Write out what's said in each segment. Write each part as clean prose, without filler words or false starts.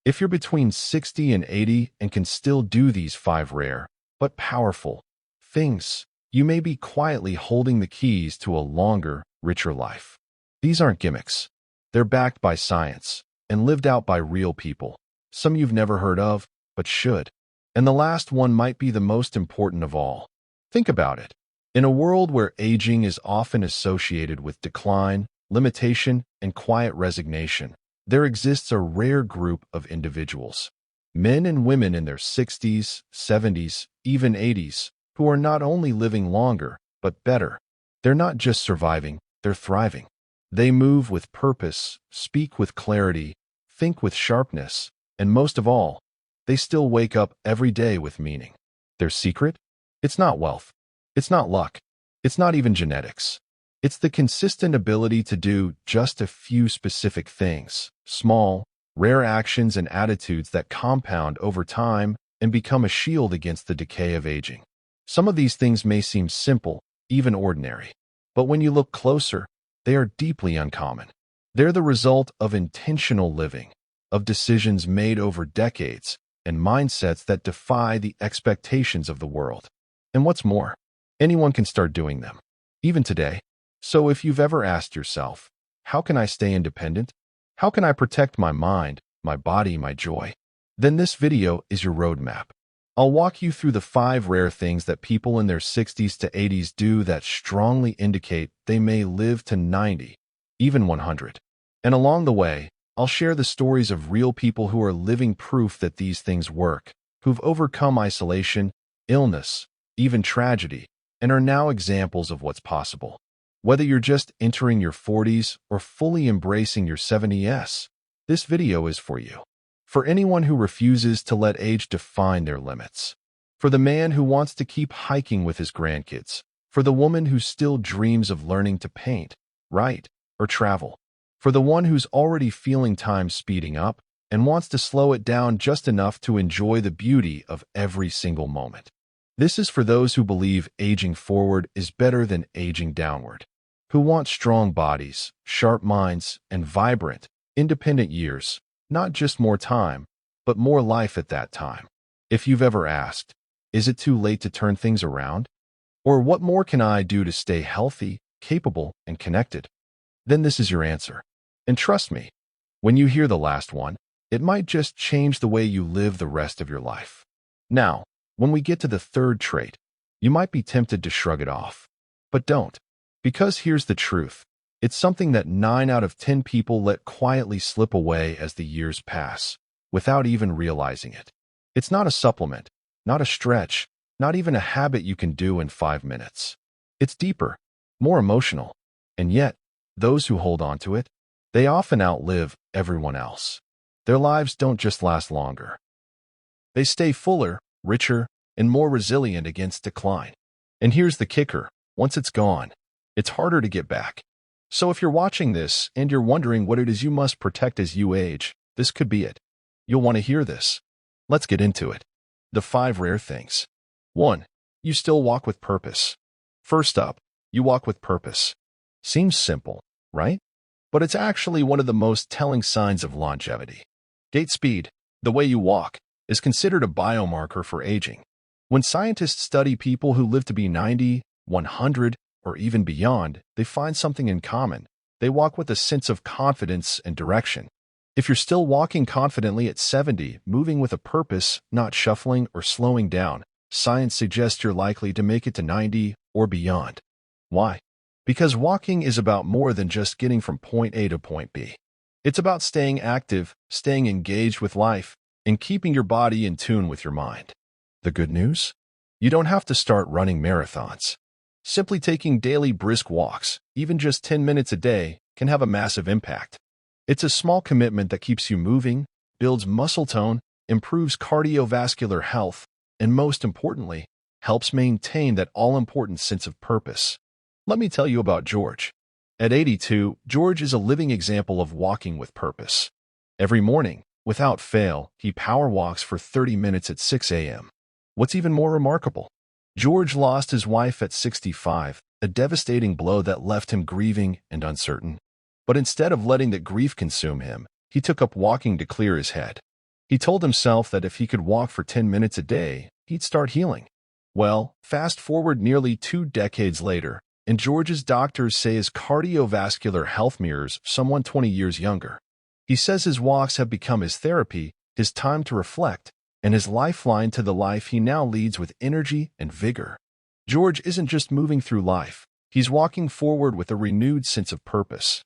If you're between 60 and 80 and can still do these 5 rare, but powerful things, you may be quietly holding the keys to a longer, richer life. These aren't gimmicks. They're backed by science and lived out by real people. Some you've never heard of, but should. And the last one might be the most important of all. Think about it. In a world where aging is often associated with decline, limitation, and quiet resignation, there exists a rare group of individuals, men and women in their 60s, 70s, even 80s, who are not only living longer, but better. They're not just surviving, they're thriving. They move with purpose, speak with clarity, think with sharpness, and most of all, they still wake up every day with meaning. Their secret? It's not wealth. It's not luck. It's not even genetics. It's the consistent ability to do just a few specific things, small, rare actions and attitudes that compound over time and become a shield against the decay of aging. Some of these things may seem simple, even ordinary, but when you look closer, they are deeply uncommon. They're the result of intentional living, of decisions made over decades, and mindsets that defy the expectations of the world. And what's more, anyone can start doing them, even today. So if you've ever asked yourself, how can I stay independent? How can I protect my mind, my body, my joy? Then this video is your roadmap. I'll walk you through the 5 rare things that people in their 60s to 80s do that strongly indicate they may live to 90, even 100. And along the way, I'll share the stories of real people who are living proof that these things work, who've overcome isolation, illness, even tragedy, and are now examples of what's possible. Whether you're just entering your 40s or fully embracing your 70s, this video is for you. For anyone who refuses to let age define their limits. For the man who wants to keep hiking with his grandkids. For the woman who still dreams of learning to paint, write, or travel. For the one who's already feeling time speeding up and wants to slow it down just enough to enjoy the beauty of every single moment. This is for those who believe aging forward is better than aging downward, who want strong bodies, sharp minds, and vibrant, independent years, not just more time, but more life at that time. If you've ever asked, is it too late to turn things around? Or what more can I do to stay healthy, capable, and connected? Then this is your answer. And trust me, when you hear the last one, it might just change the way you live the rest of your life. Now, when we get to the 3rd trait, you might be tempted to shrug it off. But don't. Because here's the truth. It's something that 9 out of 10 people let quietly slip away as the years pass, without even realizing it. It's not a supplement, not a stretch, not even a habit you can do in 5 minutes. It's deeper, more emotional, and yet, those who hold on to it, they often outlive everyone else. Their lives don't just last longer. They stay fuller, richer, and more resilient against decline. And here's the kicker. Once it's gone, it's harder to get back. So if you're watching this and you're wondering what it is you must protect as you age, this could be it. You'll want to hear this. Let's get into it. The 5 rare things. 1. You still walk with purpose. First up, you walk with purpose. Seems simple, right? But it's actually one of the most telling signs of longevity. Gait speed, the way you walk, is considered a biomarker for aging. When scientists study people who live to be 90, 100, or even beyond, they find something in common. They walk with a sense of confidence and direction. If you're still walking confidently at 70, moving with a purpose, not shuffling or slowing down, science suggests you're likely to make it to 90 or beyond. Why? Because walking is about more than just getting from point A to point B. It's about staying active, staying engaged with life, and keeping your body in tune with your mind. The good news? You don't have to start running marathons. Simply taking daily brisk walks, even just 10 minutes a day, can have a massive impact. It's a small commitment that keeps you moving, builds muscle tone, improves cardiovascular health, and most importantly, helps maintain that all-important sense of purpose. Let me tell you about George. At 82, George is a living example of walking with purpose. Every morning, without fail, he power walks for 30 minutes at 6 a.m. What's even more remarkable? George lost his wife at 65, a devastating blow that left him grieving and uncertain. But instead of letting that grief consume him, he took up walking to clear his head. He told himself that if he could walk for 10 minutes a day, he'd start healing. Well, fast forward nearly 2 decades later, and George's doctors say his cardiovascular health mirrors someone 20 years younger. He says his walks have become his therapy, his time to reflect, and his lifeline to the life he now leads with energy and vigor. George isn't just moving through life, he's walking forward with a renewed sense of purpose.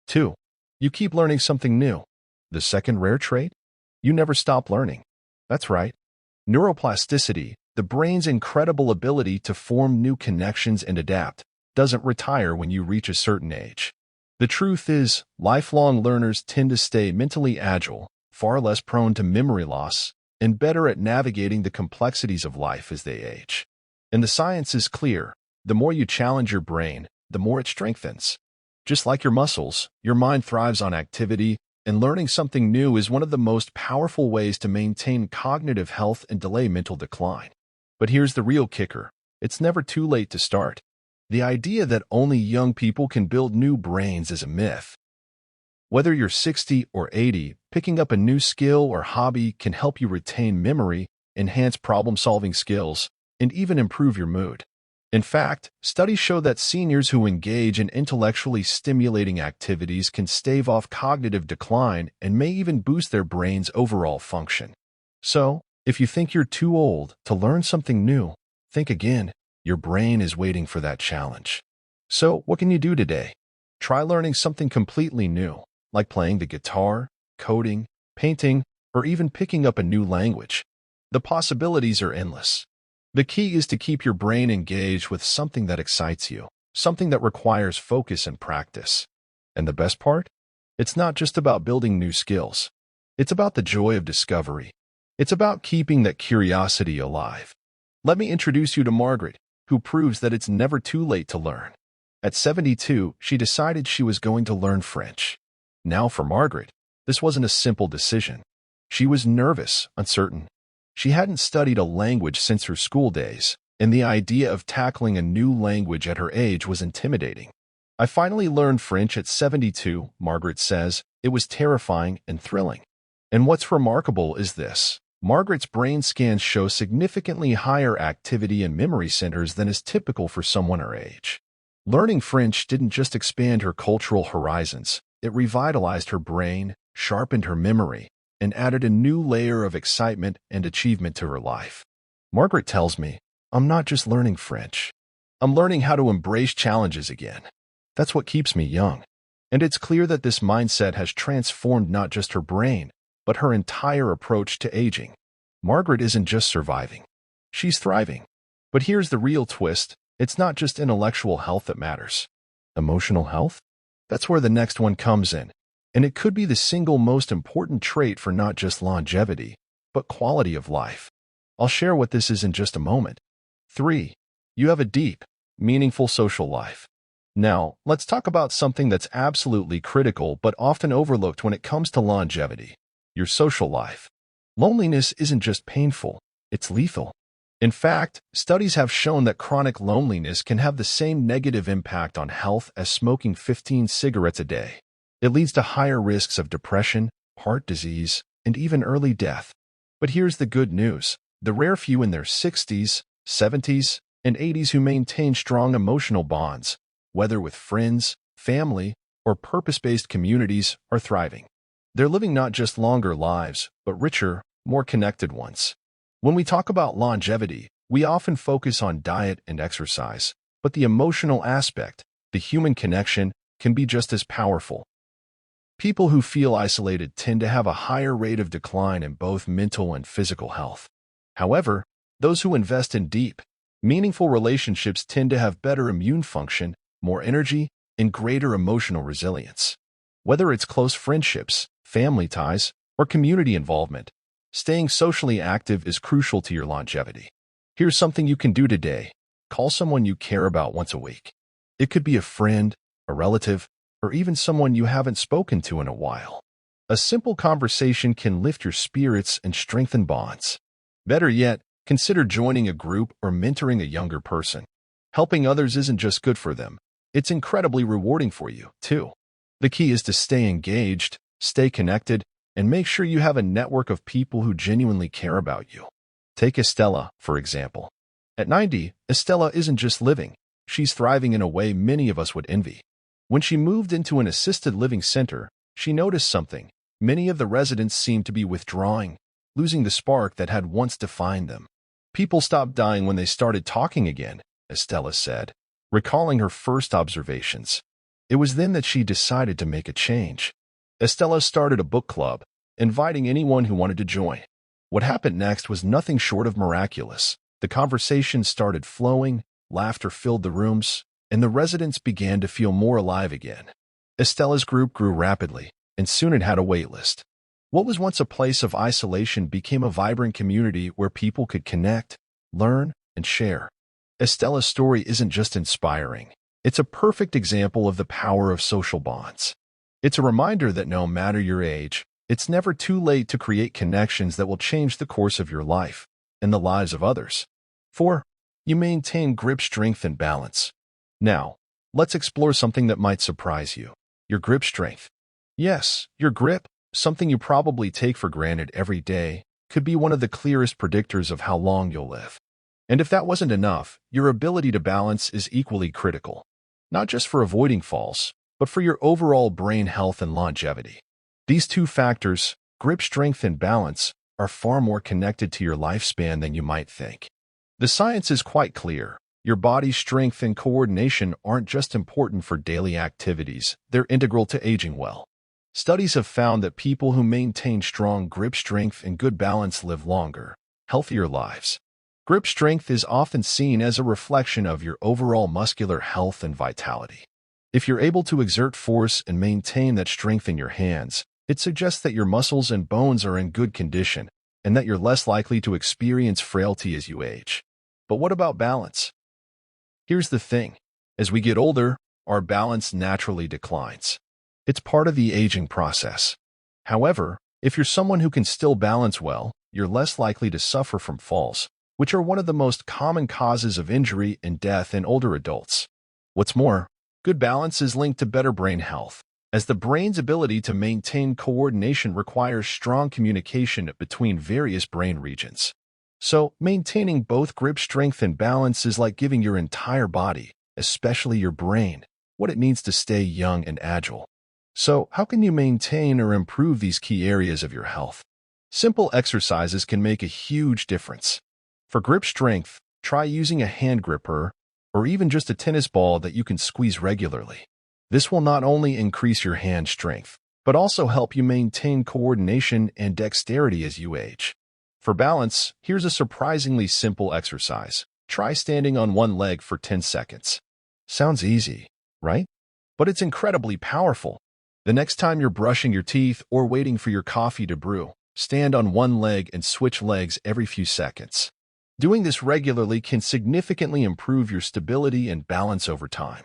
2. You keep learning something new. The second rare trait? You never stop learning. That's right. Neuroplasticity, the brain's incredible ability to form new connections and adapt, doesn't retire when you reach a certain age. The truth is, lifelong learners tend to stay mentally agile, far less prone to memory loss, and better at navigating the complexities of life as they age. And the science is clear. The more you challenge your brain, the more it strengthens. Just like your muscles, your mind thrives on activity, and learning something new is one of the most powerful ways to maintain cognitive health and delay mental decline. But here's the real kicker. It's never too late to start. The idea that only young people can build new brains is a myth. Whether you're 60 or 80, picking up a new skill or hobby can help you retain memory, enhance problem-solving skills, and even improve your mood. In fact, studies show that seniors who engage in intellectually stimulating activities can stave off cognitive decline and may even boost their brain's overall function. So, if you think you're too old to learn something new, think again. Your brain is waiting for that challenge. So, what can you do today? Try learning something completely new, like playing the guitar, coding, painting, or even picking up a new language. The possibilities are endless. The key is to keep your brain engaged with something that excites you, something that requires focus and practice. And the best part? It's not just about building new skills. It's about the joy of discovery. It's about keeping that curiosity alive. Let me introduce you to Margaret, who proves that it's never too late to learn. At 72, she decided she was going to learn French. Now for Margaret, this wasn't a simple decision. She was nervous, uncertain. She hadn't studied a language since her school days, and the idea of tackling a new language at her age was intimidating. I finally learned French at 72, Margaret says. It was terrifying and thrilling. And what's remarkable is this. Margaret's brain scans show significantly higher activity in memory centers than is typical for someone her age. Learning French didn't just expand her cultural horizons, it revitalized her brain, sharpened her memory, and added a new layer of excitement and achievement to her life. Margaret tells me, I'm not just learning French. I'm learning how to embrace challenges again. That's what keeps me young. And it's clear that this mindset has transformed not just her brain, but her entire approach to aging. Margaret isn't just surviving. She's thriving. But here's the real twist. It's not just intellectual health that matters. Emotional health? That's where the next one comes in. And it could be the single most important trait for not just longevity, but quality of life. I'll share what this is in just a moment. 3. You have a deep, meaningful social life. Now, let's talk about something that's absolutely critical but often overlooked when it comes to longevity. Your social life. Loneliness isn't just painful, it's lethal. In fact, studies have shown that chronic loneliness can have the same negative impact on health as smoking 15 cigarettes a day. It leads to higher risks of depression, heart disease, and even early death. But here's the good news. The rare few in their 60s, 70s, and 80s who maintain strong emotional bonds, whether with friends, family, or purpose-based communities, are thriving. They're living not just longer lives, but richer, more connected ones. When we talk about longevity, we often focus on diet and exercise, but the emotional aspect, the human connection, can be just as powerful. People who feel isolated tend to have a higher rate of decline in both mental and physical health. However, those who invest in deep, meaningful relationships tend to have better immune function, more energy, and greater emotional resilience. Whether it's close friendships, family ties, or community involvement, staying socially active is crucial to your longevity. Here's something you can do today. Call someone you care about once a week. It could be a friend, a relative, or even someone you haven't spoken to in a while. A simple conversation can lift your spirits and strengthen bonds. Better yet, consider joining a group or mentoring a younger person. Helping others isn't just good for them. It's incredibly rewarding for you, too. The key is to stay engaged, stay connected, and make sure you have a network of people who genuinely care about you. Take Estella, for example. At 90, Estella isn't just living, she's thriving in a way many of us would envy. When she moved into an assisted living center, she noticed something. Many of the residents seemed to be withdrawing, losing the spark that had once defined them. People stopped dying when they started talking again, Estella said, recalling her first observations. It was then that she decided to make a change. Estella started a book club, inviting anyone who wanted to join. What happened next was nothing short of miraculous. The conversation started flowing, laughter filled the rooms, and the residents began to feel more alive again. Estella's group grew rapidly, and soon it had a wait list. What was once a place of isolation became a vibrant community where people could connect, learn, and share. Estella's story isn't just inspiring. It's a perfect example of the power of social bonds. It's a reminder that no matter your age, it's never too late to create connections that will change the course of your life and the lives of others. 4. You maintain grip strength and balance. Now, let's explore something that might surprise you. Your grip strength. Yes, your grip, something you probably take for granted every day, could be one of the clearest predictors of how long you'll live. And if that wasn't enough, your ability to balance is equally critical, not just for avoiding falls, but for your overall brain health and longevity. These two factors, grip strength and balance, are far more connected to your lifespan than you might think. The science is quite clear. Your body's strength and coordination aren't just important for daily activities, they're integral to aging well. Studies have found that people who maintain strong grip strength and good balance live longer, healthier lives. Grip strength is often seen as a reflection of your overall muscular health and vitality. If you're able to exert force and maintain that strength in your hands, it suggests that your muscles and bones are in good condition and that you're less likely to experience frailty as you age. But what about balance? Here's the thing. As we get older, our balance naturally declines. It's part of the aging process. However, if you're someone who can still balance well, you're less likely to suffer from falls, which are one of the most common causes of injury and death in older adults. What's more, good balance is linked to better brain health, as the brain's ability to maintain coordination requires strong communication between various brain regions. So, maintaining both grip strength and balance is like giving your entire body, especially your brain, what it needs to stay young and agile. So, how can you maintain or improve these key areas of your health? Simple exercises can make a huge difference. For grip strength, try using a hand gripper or even just a tennis ball that you can squeeze regularly. This will not only increase your hand strength, but also help you maintain coordination and dexterity as you age. For balance, here's a surprisingly simple exercise. Try standing on one leg for 10 seconds. Sounds easy, right? But it's incredibly powerful. The next time you're brushing your teeth or waiting for your coffee to brew, stand on one leg and switch legs every few seconds. Doing this regularly can significantly improve your stability and balance over time.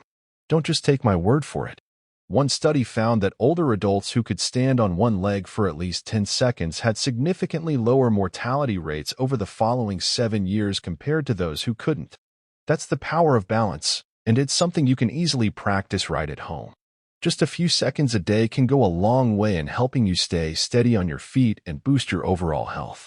Don't just take my word for it. One study found that older adults who could stand on one leg for at least 10 seconds had significantly lower mortality rates over the following 7 years compared to those who couldn't. That's the power of balance, and it's something you can easily practice right at home. Just a few seconds a day can go a long way in helping you stay steady on your feet and boost your overall health.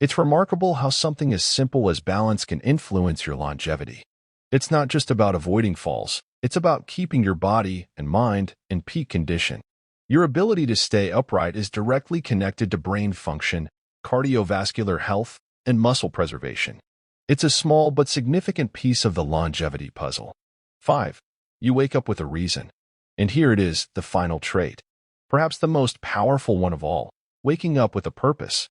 It's remarkable how something as simple as balance can influence your longevity. It's not just about avoiding falls. It's about keeping your body and mind in peak condition. Your ability to stay upright is directly connected to brain function, cardiovascular health, and muscle preservation. It's a small but significant piece of the longevity puzzle. 5. You wake up with a reason. And here it is, the final trait. Perhaps the most powerful one of all, waking up with a purpose.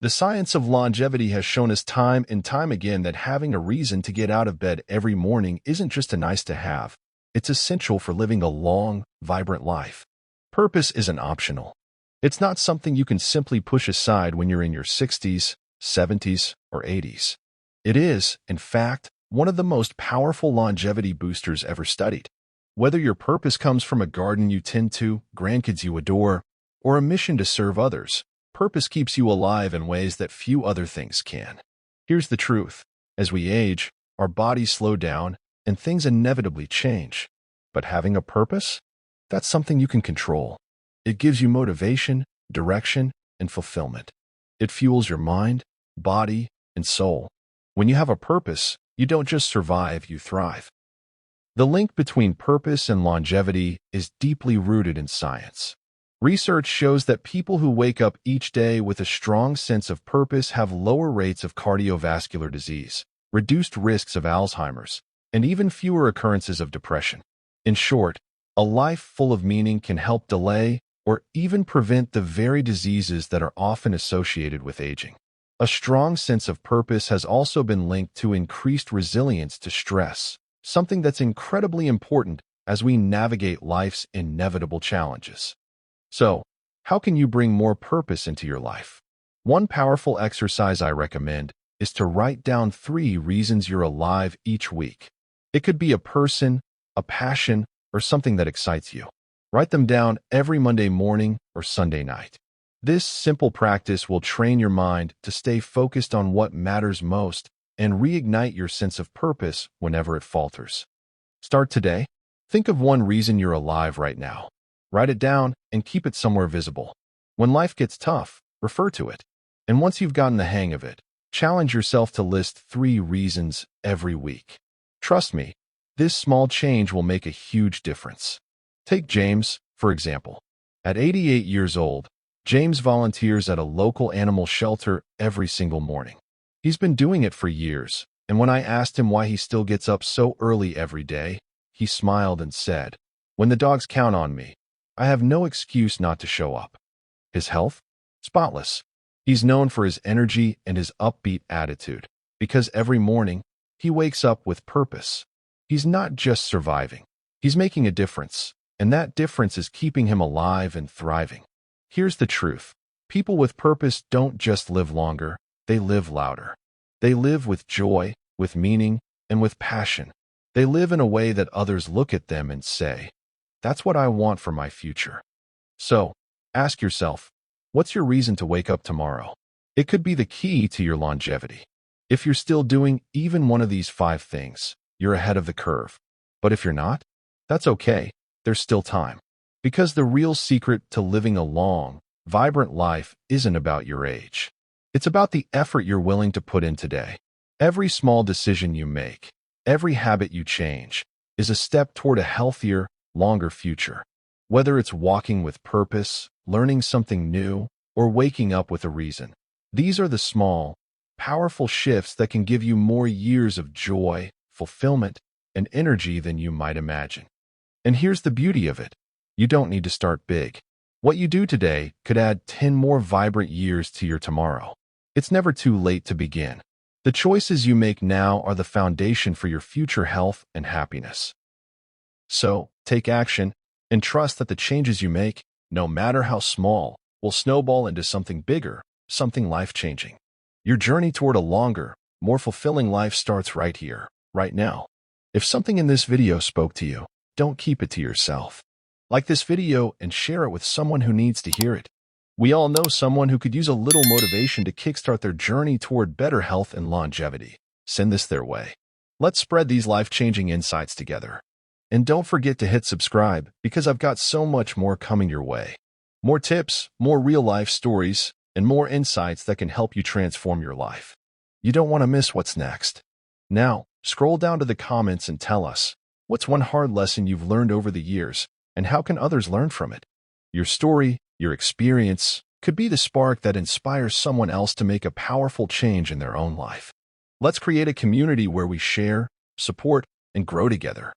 The science of longevity has shown us time and time again that having a reason to get out of bed every morning isn't just a nice to have. It's essential for living a long, vibrant life. Purpose isn't optional. It's not something you can simply push aside when you're in your 60s, 70s, or 80s. It is, in fact, one of the most powerful longevity boosters ever studied. Whether your purpose comes from a garden you tend to, grandkids you adore, or a mission to serve others, purpose keeps you alive in ways that few other things can. Here's the truth. As we age, our bodies slow down, and things inevitably change. But having a purpose? That's something you can control. It gives you motivation, direction, and fulfillment. It fuels your mind, body, and soul. When you have a purpose, you don't just survive, you thrive. The link between purpose and longevity is deeply rooted in science. Research shows that people who wake up each day with a strong sense of purpose have lower rates of cardiovascular disease, reduced risks of Alzheimer's, and even fewer occurrences of depression. In short, a life full of meaning can help delay or even prevent the very diseases that are often associated with aging. A strong sense of purpose has also been linked to increased resilience to stress, something that's incredibly important as we navigate life's inevitable challenges. So, how can you bring more purpose into your life? One powerful exercise I recommend is to write down 3 reasons you're alive each week. It could be a person, a passion, or something that excites you. Write them down every Monday morning or Sunday night. This simple practice will train your mind to stay focused on what matters most and reignite your sense of purpose whenever it falters. Start today. Think of one reason you're alive right now. Write it down and keep it somewhere visible. When life gets tough, refer to it. And once you've gotten the hang of it, challenge yourself to list 3 reasons every week. Trust me, this small change will make a huge difference. Take James, for example. At 88 years old, James volunteers at a local animal shelter every single morning. He's been doing it for years, and when I asked him why he still gets up so early every day, he smiled and said, "When the dogs count on me, I have no excuse not to show up." His health? Spotless. He's known for his energy and his upbeat attitude, because every morning, he wakes up with purpose. He's not just surviving. He's making a difference, and that difference is keeping him alive and thriving. Here's the truth. People with purpose don't just live longer, they live louder. They live with joy, with meaning, and with passion. They live in a way that others look at them and say, "That's what I want for my future." So, ask yourself, what's your reason to wake up tomorrow? It could be the key to your longevity. If you're still doing even one of these 5 things, you're ahead of the curve. But if you're not, that's okay. There's still time. Because the real secret to living a long, vibrant life isn't about your age. It's about the effort you're willing to put in today. Every small decision you make, every habit you change, is a step toward a healthier, longer future. Whether it's walking with purpose, learning something new, or waking up with a reason, these are the small, powerful shifts that can give you more years of joy, fulfillment, and energy than you might imagine. And here's the beauty of it. You don't need to start big. What you do today could add 10 more vibrant years to your tomorrow. It's never too late to begin. The choices you make now are the foundation for your future health and happiness. So, take action and trust that the changes you make, no matter how small, will snowball into something bigger, something life-changing. Your journey toward a longer, more fulfilling life starts right here, right now. If something in this video spoke to you, don't keep it to yourself. Like this video and share it with someone who needs to hear it. We all know someone who could use a little motivation to kickstart their journey toward better health and longevity. Send this their way. Let's spread these life-changing insights together. And don't forget to hit subscribe, because I've got so much more coming your way. More tips, more real-life stories, and more insights that can help you transform your life. You don't want to miss what's next. Now, scroll down to the comments and tell us, what's one hard lesson you've learned over the years, and how can others learn from it? Your story, your experience, could be the spark that inspires someone else to make a powerful change in their own life. Let's create a community where we share, support, and grow together.